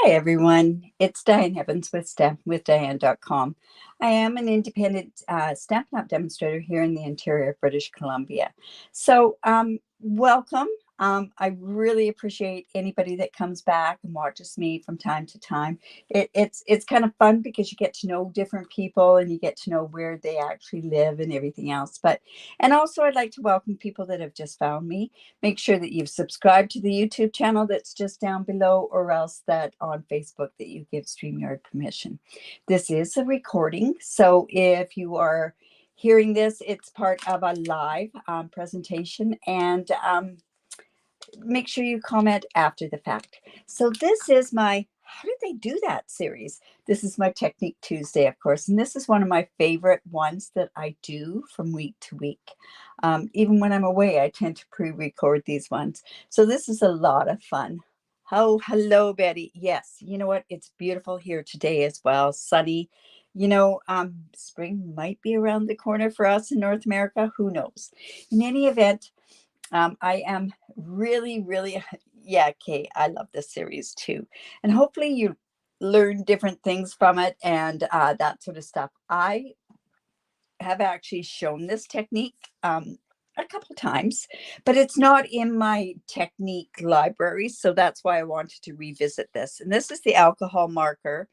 Hi everyone, it's Diane Evans with stampinwithdiane.com. I am an independent Stampin' Up demonstrator here in the interior of British Columbia. So welcome. I really appreciate anybody that comes back and watches me from time to time. It's kind of fun because you get to know different people and you get to know where they actually live and everything else. And also I'd like to welcome people that have just found me. Make sure that you've subscribed to the YouTube channel that's just down below, or else that on Facebook that you give StreamYard permission. This is a recording, so if you are hearing this, it's part of a live presentation, and make sure you comment after the fact. So this is my How Did They Do That series. This is my Technique Tuesday, of course, and this is one of my favorite ones that I do from week to week. Even when I'm away, I tend to pre-record these ones. So this is a lot of fun. Oh, hello, Betty. Yes, you know what? It's beautiful here today as well. Sunny. Spring might be around the corner for us in North America. Who knows? In any event, I am really, yeah, Kay, I love this series too. And hopefully you learn different things from it and that sort of stuff. I have actually shown this technique a couple times, but it's not in my technique library. So that's why I wanted to revisit this. And this is the alcohol marker,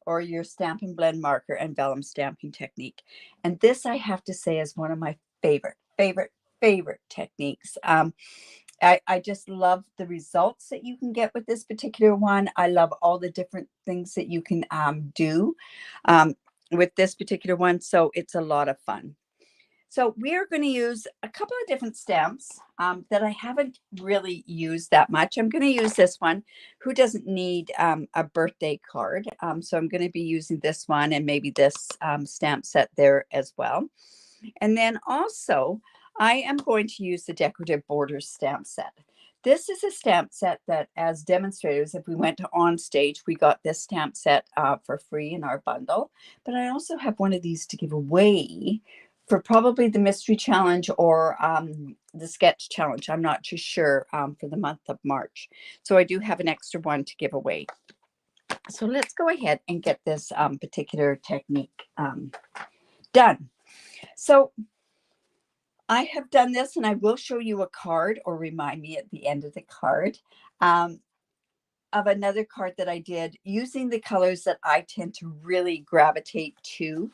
or your Stampin' Blend marker and vellum stamping technique. And this, I have to say, is one of my favorite techniques. I just love the results that you can get with this particular one. I love all the different things that you can do with this particular one. So it's a lot of fun. So we're going to use a couple of different stamps that I haven't really used that much. I'm going to use this one. Who doesn't need a birthday card? So I'm going to be using this one and maybe this stamp set there as well. And then also, I am going to use the Decorative Borders stamp set. This is a stamp set that, as demonstrators, if we went to On Stage, we got this stamp set for free in our bundle. But I also have one of these to give away for probably the mystery challenge or the sketch challenge. I'm not too sure for the month of March. So I do have an extra one to give away. So let's go ahead and get this particular technique done. So I have done this, and I will show you a card, or remind me at the end of the card, of another card that I did using the colors that I tend to really gravitate to.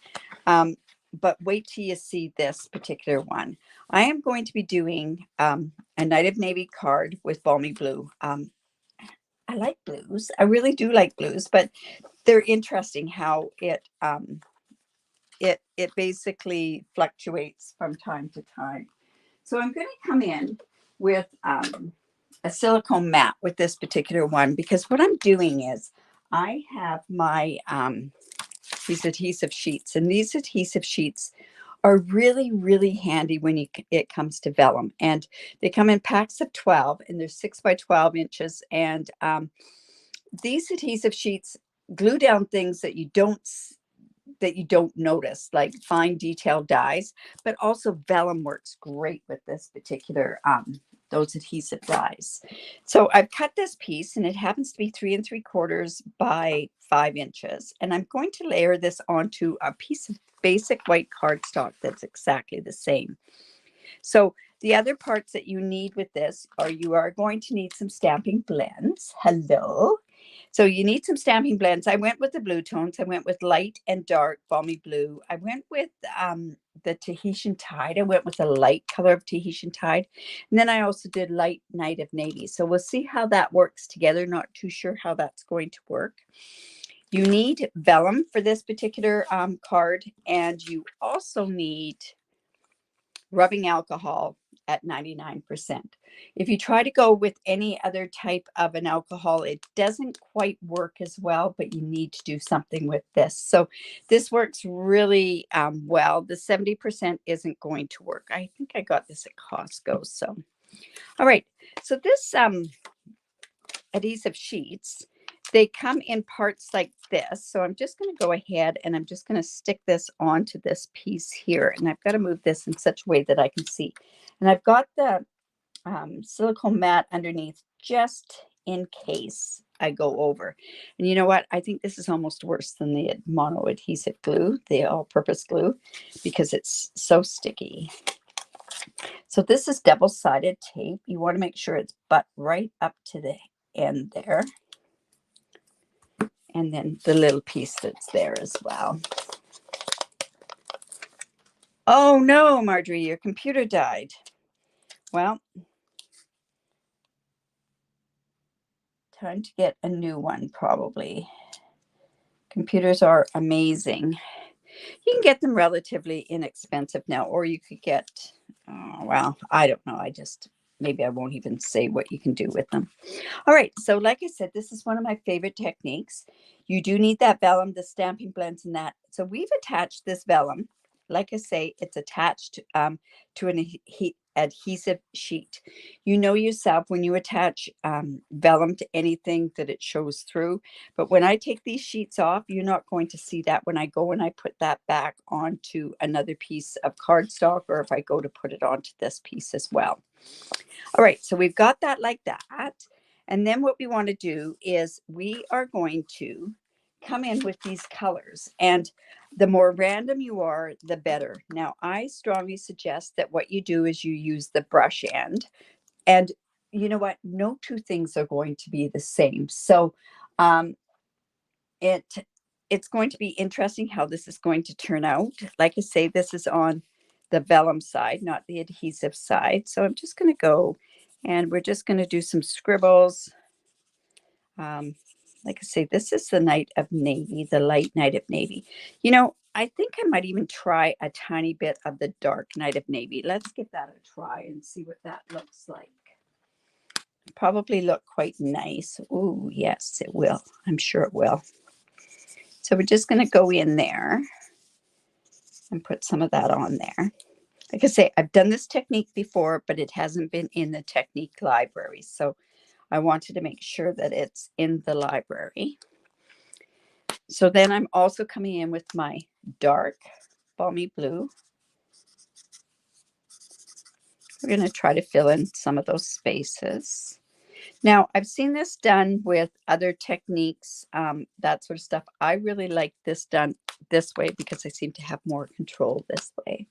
But wait till you see this particular one. I am going to be doing a Night of Navy card with Balmy Blue. I like blues. I really do like blues, but they're interesting how it basically fluctuates from time to time. So I'm going to come in with a silicone mat with this particular one, because what I'm doing is I have my these adhesive sheets, and these adhesive sheets are really handy when it comes to vellum, and they come in packs of 12, and they're 6 by 12 inches, and these adhesive sheets glue down things that you don't notice, like fine detailed dies, but also vellum works great with this particular those adhesive dies. So I've cut this piece, and it happens to be 3 3/4 by 5 inches, and I'm going to layer this onto a piece of basic white cardstock that's exactly the same. So the other parts that you need with this are, you are going to need some stamping blends. Hello. So you need some stamping blends. I went with the blue tones. I went with light and dark balmy blue. I went with the Tahitian Tide. I went with a light color of Tahitian Tide. And then I also did light Night of Navy. So we'll see how that works together. Not too sure how that's going to work. You need vellum for this particular card. And you also need rubbing alcohol at 99%. If you try to go with any other type of an alcohol, it doesn't quite work as well, but you need to do something with this. So this works really well. The 70% isn't going to work. I think I got this at Costco. So, all right. So this adhesive sheets, they come in parts like this. So I'm just going to go ahead and I'm just going to stick this onto this piece here. And I've got to move this in such a way that I can see. And I've got the silicone mat underneath just in case I go over. And you know what? I think this is almost worse than the mono adhesive glue, the all-purpose glue, because it's so sticky. So this is double-sided tape. You want to make sure it's butt right up to the end there. And then the little piece that's there as well. Oh no, Marjorie, your computer died. Well, time to get a new one probably. Computers are amazing. You can get them relatively inexpensive now, or you could get, oh, well, I don't know. Maybe I won't even say what you can do with them. All right. So like I said, this is one of my favorite techniques. You do need that vellum, the stamping blends and that. So we've attached this vellum. Like I say, it's attached to an adhesive sheet. You know yourself when you attach vellum to anything that it shows through. But when I take these sheets off, you're not going to see that when I go and I put that back onto another piece of cardstock, or if I go to put it onto this piece as well. All right, so we've got that like that. And then what we want to do is we are going to come in with these colors. And the more random you are, the better. Now, I strongly suggest that what you do is you use the brush end. And you know what? No two things are going to be the same. So it's going to be interesting how this is going to turn out. Like I say, this is on the vellum side, not the adhesive side. So I'm just going to go and we're just going to do some scribbles. Like I say, this is the night of navy, the light night of navy. You know, I think I might even try a tiny bit of the dark night of navy. Let's give that a try and see what that looks like. Probably look quite nice. Ooh, yes, it will. I'm sure it will. So we're just going to go in there and put some of that on there. Like I say, I've done this technique before, but it hasn't been in the technique library. So I wanted to make sure that it's in the library. So then I'm also coming in with my dark balmy blue. We're going to try to fill in some of those spaces. Now, I've seen this done with other techniques, that sort of stuff. I really like this done this way because I seem to have more control this way.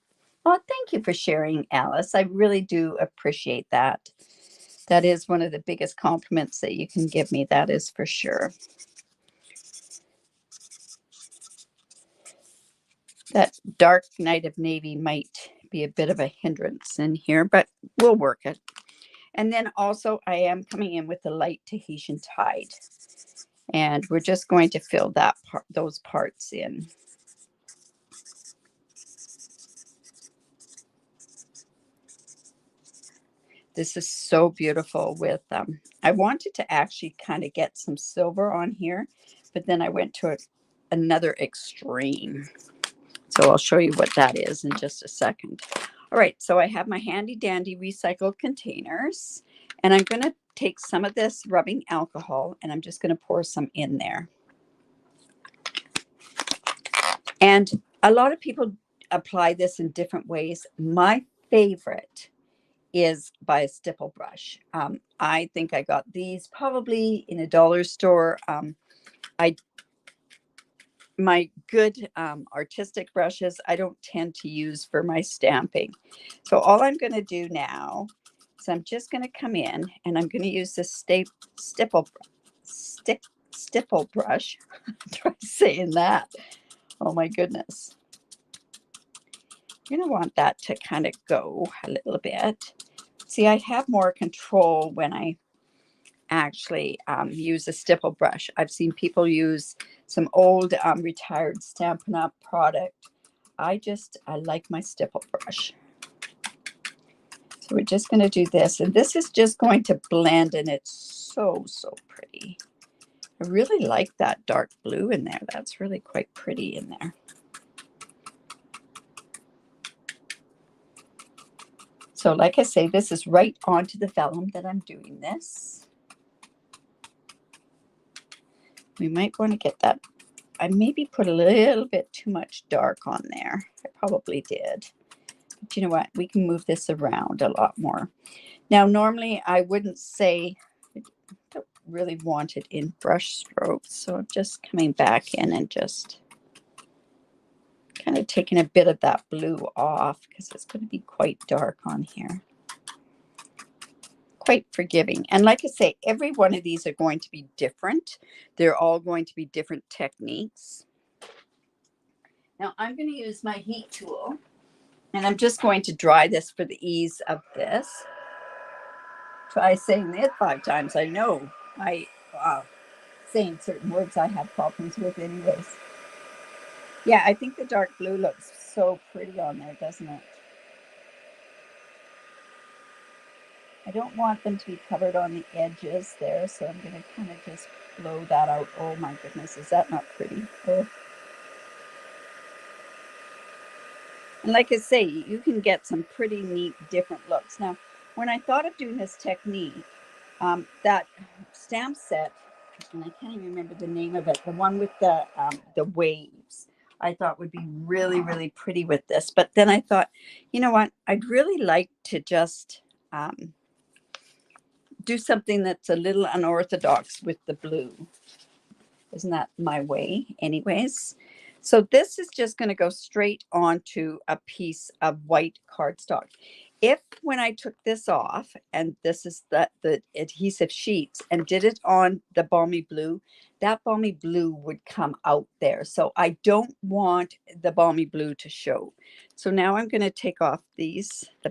Oh, thank you for sharing, Alice. I really do appreciate that. That is one of the biggest compliments that you can give me. That is for sure. That dark night of navy might be a bit of a hindrance in here, but we'll work it. And then also I am coming in with the light Tahitian tide. And we're just going to fill that part, those parts in. This is so beautiful with, I wanted to actually kind of get some silver on here, but then I went to another extreme. So I'll show you what that is in just a second. All right, so I have my handy dandy recycled containers, and I'm going to take some of this rubbing alcohol and I'm just going to pour some in there. And a lot of people apply this in different ways. My favorite is by a stipple brush. I think I got these probably in a dollar store. My good artistic brushes, I don't tend to use for my stamping. So all I'm going to do now is I'm just going to come in and I'm going to use this stipple brush. Try saying that. Oh my goodness. You're going to want that to kind of go a little bit. See, I have more control when I actually use a stipple brush. I've seen people use some old retired Stampin' Up product. I like my stipple brush. So we're just going to do this. And this is just going to blend, and it's so, so pretty. I really like that dark blue in there. That's really quite pretty in there. So like I say, this is right onto the vellum that I'm doing this. We might want to get that. I maybe put a little bit too much dark on there. I probably did. But you know what? We can move this around a lot more. Now, normally I wouldn't say, really want it in brush strokes. So I'm just coming back in and just kind of taking a bit of that blue off because it's going to be quite dark on here. Quite forgiving. And like I say, every one of these are going to be different. They're all going to be different techniques. Now I'm going to use my heat tool, and I'm just going to dry this for the ease of this. Try saying it 5 times. I know saying certain words I have problems with anyways. Yeah, I think the dark blue looks so pretty on there, doesn't it? I don't want them to be covered on the edges there, so I'm going to kind of just blow that out. Oh my goodness, is that not pretty? Oh. And like I say, you can get some pretty neat different looks. Now, when I thought of doing this technique, that stamp set, and I can't even remember the name of it, the one with the waves, I thought would be really, really pretty with this. But then I thought, you know what, I'd really like to just do something that's a little unorthodox with the blue. Isn't that my way anyways? So this is just going to go straight onto a piece of white cardstock. If when I took this off, and this is the adhesive sheets, and did it on the balmy blue, that balmy blue would come out there. So I don't want the balmy blue to show. So now I'm going to take off the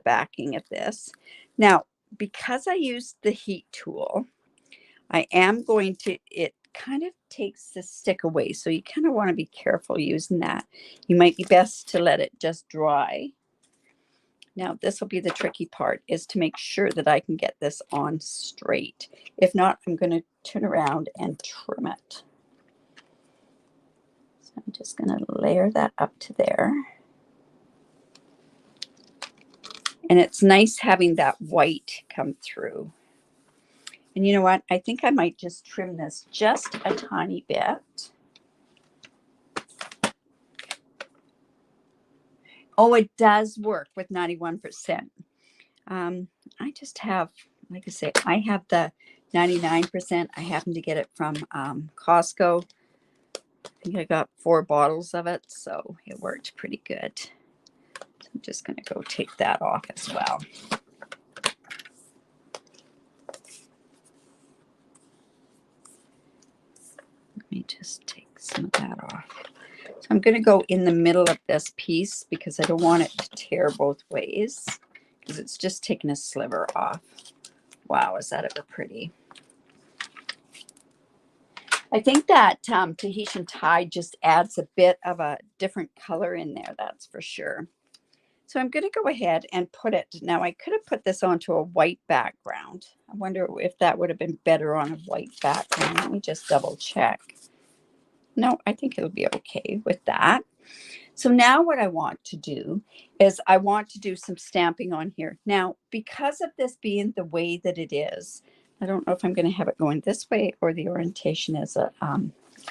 backing of this. Now, because I used the heat tool, I am going to, it kind of takes the stick away. So you kind of want to be careful using that. You might be best to let it just dry. Now, this will be the tricky part, is to make sure that I can get this on straight. If not, I'm going to turn around and trim it. So I'm just going to layer that up to there. And it's nice having that white come through. And you know what? I think I might just trim this just a tiny bit. Oh, it does work with 91%. I just have, like I say, I have the 99%. I happen to get it from Costco. I think I got 4 bottles of it, so it worked pretty good. So I'm just going to go take that off as well. Let me just take some of that off. So I'm going to go in the middle of this piece because I don't want it to tear both ways, because it's just taking a sliver off. Wow, is that ever pretty? I think that Tahitian tie just adds a bit of a different color in there, that's for sure. So I'm going to go ahead and put it. Now, I could have put this onto a white background. I wonder if that would have been better on a white background. Let me just double check. No, I think it'll be okay with that. So now what I want to do is I want to do some stamping on here. Now, because of this being the way that it is, I don't know if I'm going to have it going this way or the orientation is a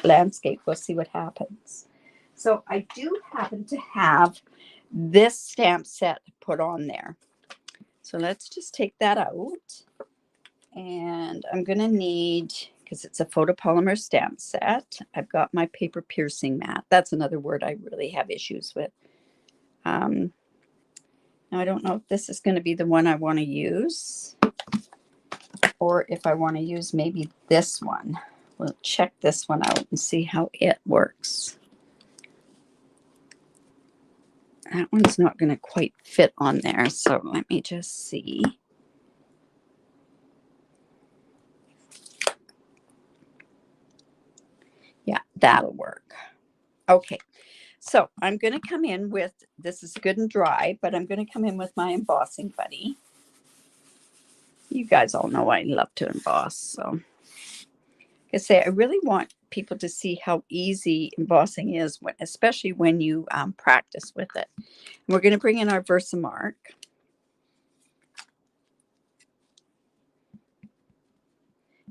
landscape. We'll see what happens. So I do happen to have this stamp set put on there. So let's just take that out. And I'm going to need, because it's a photopolymer stamp set, I've got my paper piercing mat. That's another word I really have issues with. Now, I don't know if this is going to be the one I want to use, or if I want to use maybe this one. We'll check this one out and see how it works. That one's not going to quite fit on there, so let me just see. Yeah, that'll work. Okay, so I'm going to come in with, this is good and dry, but I'm going to come in with my embossing buddy. You guys all know I love to emboss, so like I say, I really want people to see how easy embossing is, especially when you practice with it. And we're going to bring in our Versamark.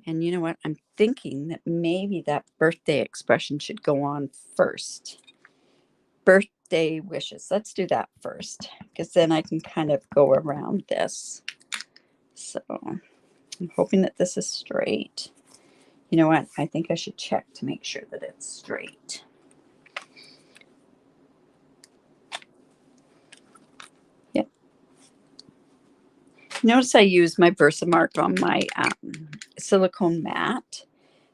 And you know what? I'm thinking that maybe that birthday expression should go on first. Birthday wishes. Let's do that first, because then I can kind of go around this. So I'm hoping that this is straight. You know what? I think I should check to make sure that it's straight. Yep. Notice I use my Versamark on my silicone mat.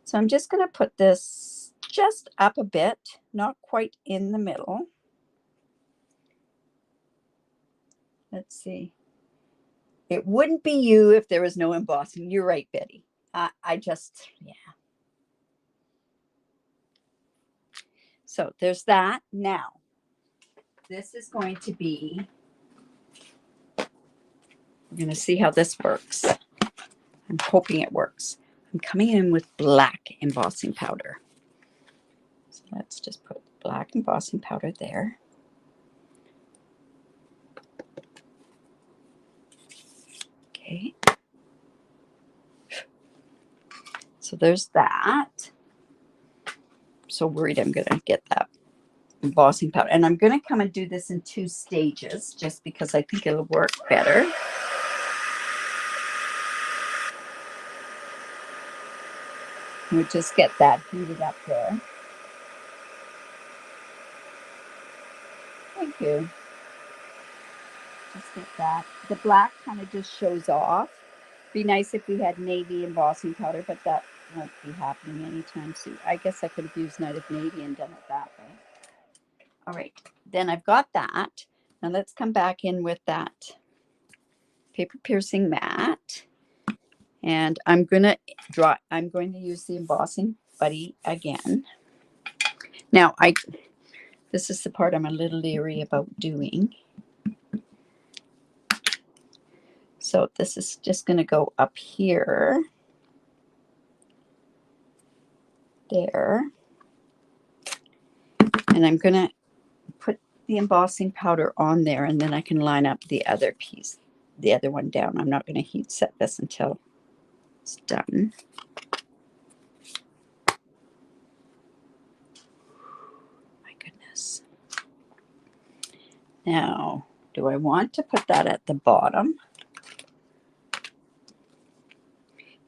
So I'm just going to put this just up a bit, not quite in the middle. Let's see. It wouldn't be you if there was no embossing. You're right, Betty. Yeah. So there's that. Now, this is going to be, we're going to see how this works. I'm hoping it works. I'm coming in with black embossing powder. So let's just put black embossing powder there. Okay. So there's that. I'm so worried I'm going to get that embossing powder. And I'm going to come and do this in 2 stages just because I think it'll work better. We'll just get that heated up there. Thank you. Just get that. The black kind of just shows off. Be nice if we had navy embossing powder, but that won't be happening anytime soon. I guess I could have used Night of Navy and done it that way. All right, then I've got that. Now let's come back in with that paper piercing mat. And I'm going to use the embossing buddy again. Now, this is the part I'm a little leery about doing. So this is just going to go up here. There. And I'm going to put the embossing powder on there, and then I can line up the other piece, the other one down. I'm not going to heat set this until it's done. My goodness. Now, do I want to put that at the bottom?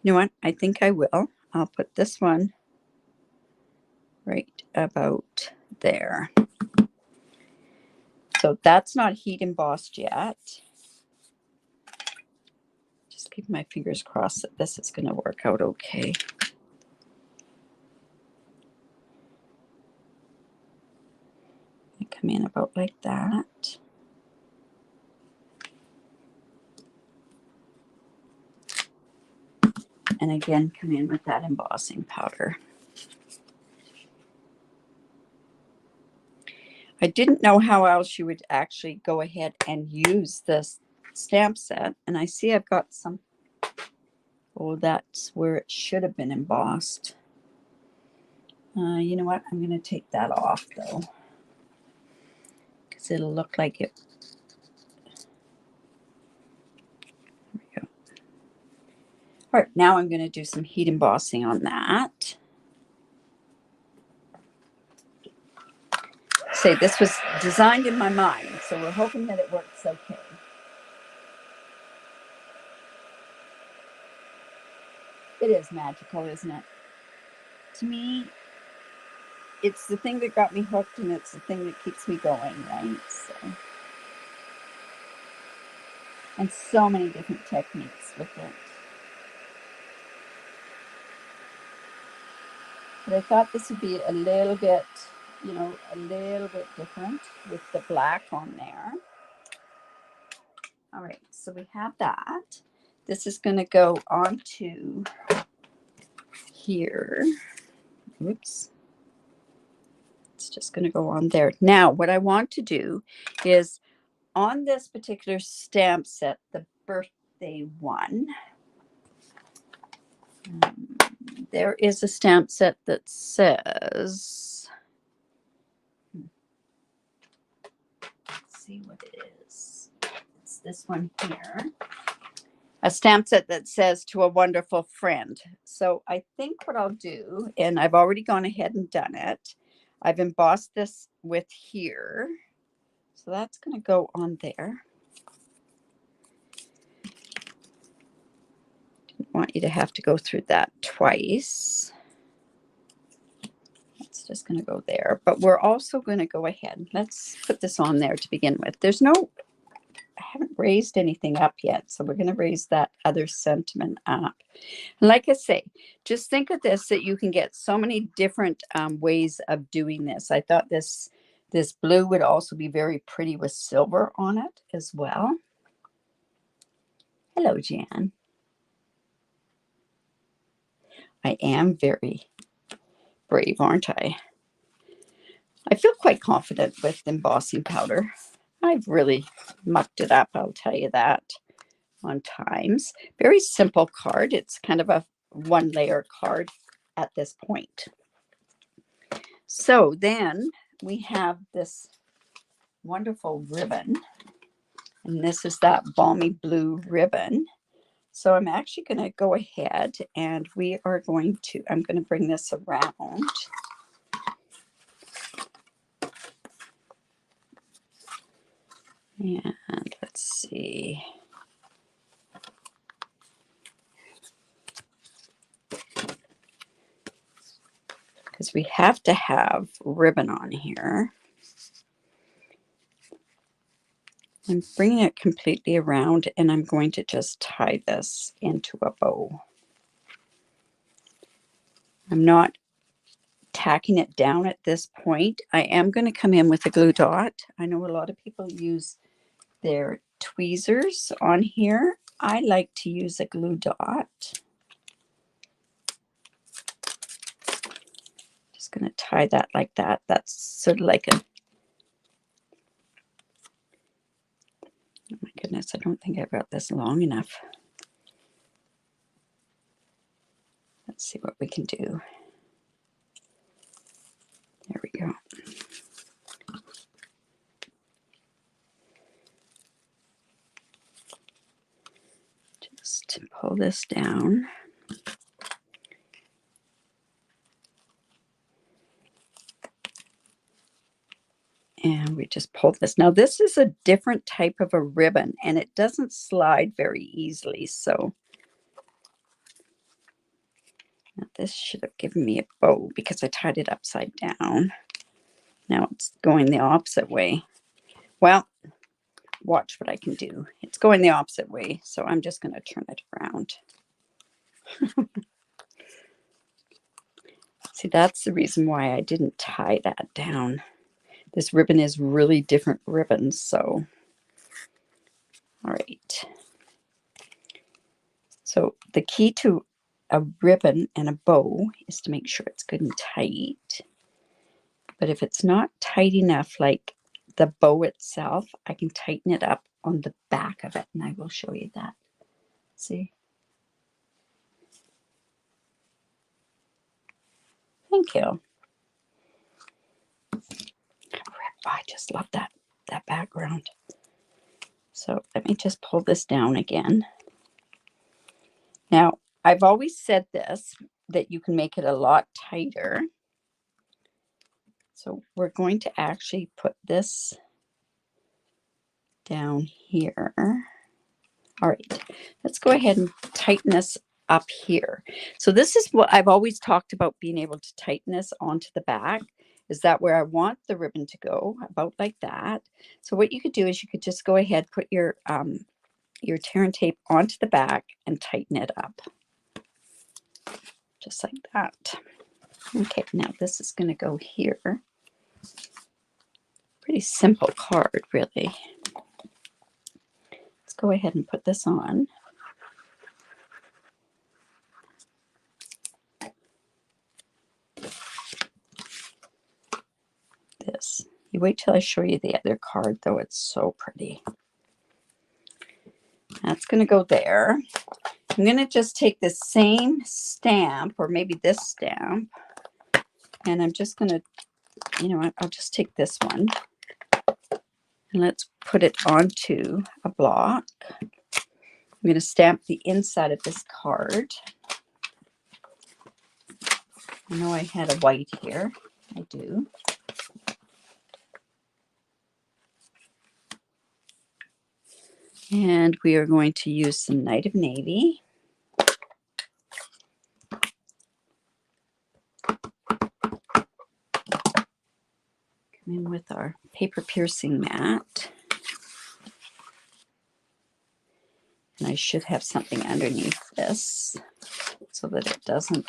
You know what? I think I will. I'll put this one right about there. So that's not heat embossed yet. Just keep my fingers crossed that this is going to work out okay. I come in about like that. And again, come in with that embossing powder. I didn't know how else you would actually go ahead and use this stamp set. And I see I've got some, oh, that's where it should have been embossed. You know what? I'm going to take that off though, because it'll look like it. There we go. All right, now I'm going to do some heat embossing on that. Say this was designed in my mind, so we're hoping that it works okay. It is magical, isn't it? To me, it's the thing that got me hooked, and it's the thing that keeps me going, right? So, and so many different techniques with it. But I thought this would be a little bit, you know, a little bit different with the black on there. All right, so we have that. This is going to go onto here. Oops. It's just going to go on there. Now, what I want to do is on this particular stamp set, the birthday one, there is a stamp set that says, let's see what it is. It's this one here. A stamp set that says to a wonderful friend. So I think what I'll do, and I've already gone ahead and done it, I've embossed this with here. So that's going to go on there. Didn't want you to have to go through that twice. just going to go there, but we're also going to go ahead. Let's put this on there to begin with. I haven't raised anything up yet, so we're going to raise that other sentiment up. And like I say, just think of this, that you can get so many different ways of doing this. I thought this blue would also be very pretty with silver on it as well. Hello, Jan. I am very brave, aren't I? I feel quite confident with embossing powder. I've really mucked it up, I'll tell you that, on times. Very simple card. It's kind of a one layer card at this point. So then we have this wonderful ribbon, and this is that balmy blue ribbon. So I'm actually going to go ahead and I'm going to bring this around. And let's see. Because we have to have ribbon on here. I'm bringing it completely around, and I'm going to just tie this into a bow. I'm not tacking it down at this point. I am going to come in with a glue dot. I know a lot of people use their tweezers on here. I like to use a glue dot. Just going to tie that like that. That's sort of like a, oh my goodness, I don't think I've got this long enough. Let's see what we can do. There we go. Just pull this down. And we just pull this. Now this is a different type of a ribbon, and it doesn't slide very easily. So now this should have given me a bow because I tied it upside down. Now it's going the opposite way. Well, watch what I can do. It's going the opposite way, so I'm just going to turn it around. See, that's the reason why I didn't tie that down. This ribbon is really different ribbons, so all right. So the key to a ribbon and a bow is to make sure it's good and tight. But if it's not tight enough, like the bow itself, I can tighten it up on the back of it, and I will show you that. See? Thank you. I just love that background. So let me just pull this down again. Now, I've always said this, that you can make it a lot tighter. So we're going to actually put this down here. All right, let's go ahead and tighten this up here. So this is what I've always talked about, being able to tighten this onto the back. Is that where I want the ribbon to go, about like that. So what you could do is you could just go ahead, put your tear and tape onto the back and tighten it up. Just like that. Okay, now this is going to go here. Pretty simple card, really. Let's go ahead and put this on. This. You wait till I show you the other card, though. It's so pretty. That's going to go there. I'm going to just take the same stamp, or maybe this stamp, and I'm just going to, you know what, I'll just take this one, and let's put it onto a block. I'm going to stamp the inside of this card. I know I had a white here. I do. And we are going to use some Night of Navy. come in with our paper piercing mat. And I should have something underneath this so that it doesn't.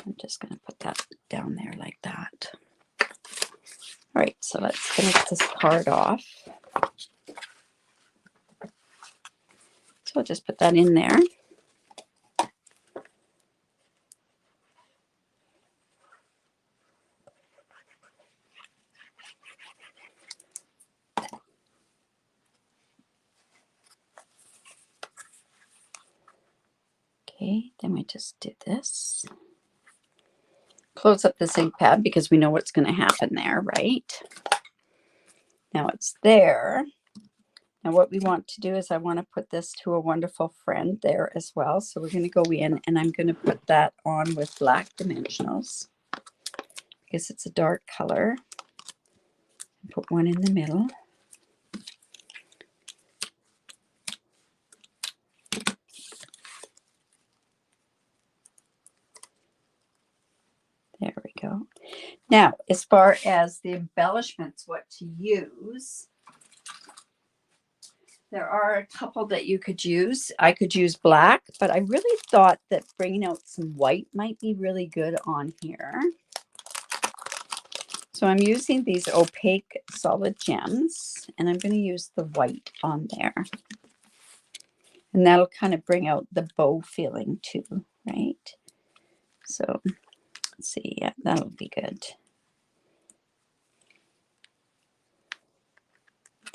I'm just going to put that down there like that. All right, so let's finish this card off. So I'll just put that in there. Okay, then we just did this. Close up this ink pad because we know what's going to happen there, right? Now it's there. Now what we want to do is I want to put this to a wonderful friend there as well. So we're going to go in and I'm going to put that on with black dimensionals because it's a dark color. Put one in the middle. There we go. Now, as far as the embellishments, what to use, there are a couple that you could use. I could use black, but I really thought that bringing out some white might be really good on here. So I'm using these opaque solid gems, and I'm going to use the white on there. And that'll kind of bring out the bow feeling too, right? So let's see, yeah, that'll be good.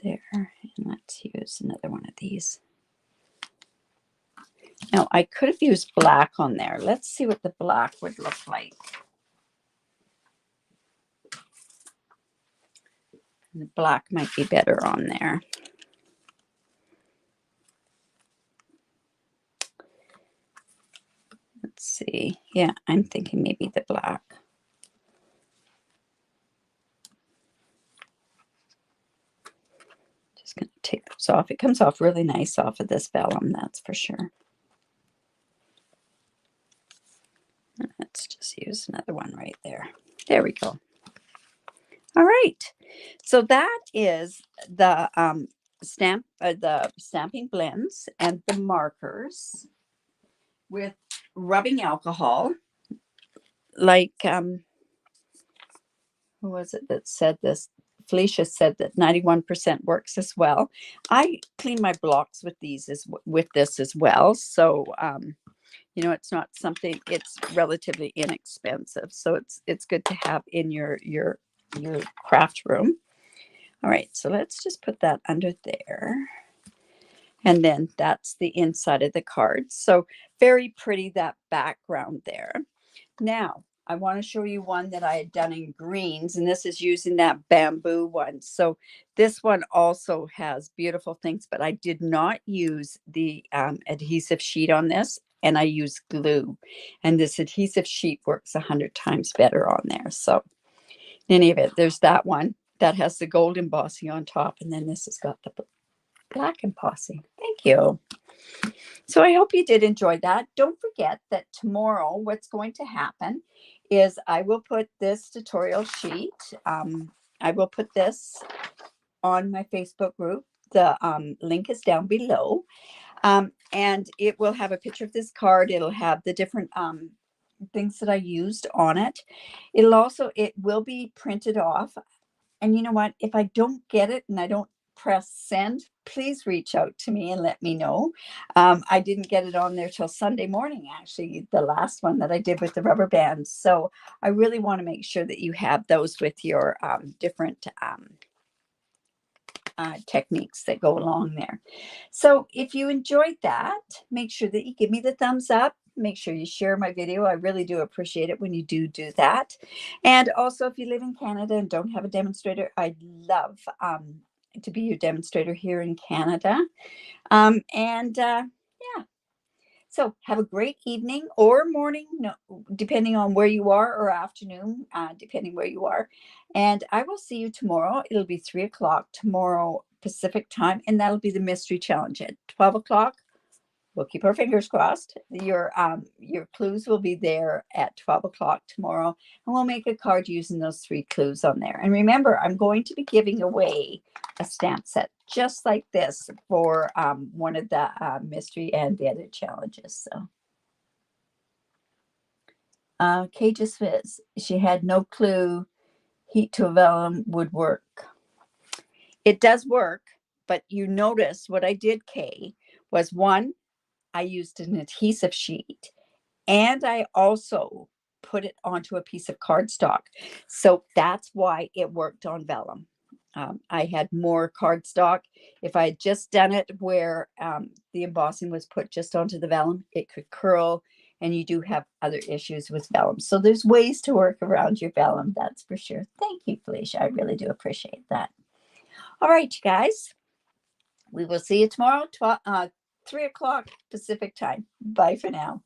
There, and let's use another one of these. Now, I could have used black on there. Let's see what the black would look like. The black might be better on there. Let's see. Yeah, I'm thinking maybe the black. Just going to take those off. It comes off really nice off of this vellum, that's for sure. Let's just use another one right there. There we go. All right. So that is the the stamping blends and the markers with rubbing alcohol. Like, who was it that said this? Felicia said that 91% works as well. I clean my blocks with these with this as well. So, you know, it's not something, it's relatively inexpensive. So it's good to have in your craft room. All right, so let's just put that under there. And then that's the inside of the card. So very pretty, that background there. Now, I want to show you one that I had done in greens, and this is using that bamboo one. So this one also has beautiful things, but I did not use the adhesive sheet on this, and I used glue. And this adhesive sheet works 100 times better on there. So in any event, there's that one that has the gold embossing on top, and then this has got the black embossing. Thank you. So I hope you did enjoy that. Don't forget that tomorrow what's going to happen is I will put this tutorial sheet. I will put this on my Facebook group. The link is down below. And it will have a picture of this card. It'll have the different things that I used on it. It will be printed off. And you know what? If I don't get it and I don't press send, please reach out to me and let me know. I didn't get it on there till Sunday morning, actually, the last one that I did with the rubber bands. So I really want to make sure that you have those with your different techniques that go along there. So if you enjoyed that, make sure that you give me the thumbs up. Make sure you share my video. I really do appreciate it when you do that. And also, if you live in Canada and don't have a demonstrator, I'd love to be your demonstrator here in Canada. Yeah. So have a great evening or morning, depending on where you are, or afternoon, depending where you are. And I will see you tomorrow. It'll be 3 o'clock tomorrow Pacific time, and that'll be the mystery challenge at 12 o'clock. we'll keep our fingers crossed. Your clues will be there at 12 o'clock tomorrow, and we'll make a card using those 3 clues on there. And remember, I'm going to be giving away a stamp set just like this for one of the mystery and the other challenges. So Kay just says she had no clue heat to a vellum would work. It does work, but you notice what I did, Kay, was one, I used an adhesive sheet, and I also put it onto a piece of cardstock. So that's why it worked on vellum. I had more cardstock. If I had just done it where the embossing was put just onto the vellum, it could curl, and you do have other issues with vellum. So there's ways to work around your vellum, that's for sure. Thank you, Felicia. I really do appreciate that. All right, you guys. We will see you tomorrow, 3 o'clock Pacific time. Bye for now.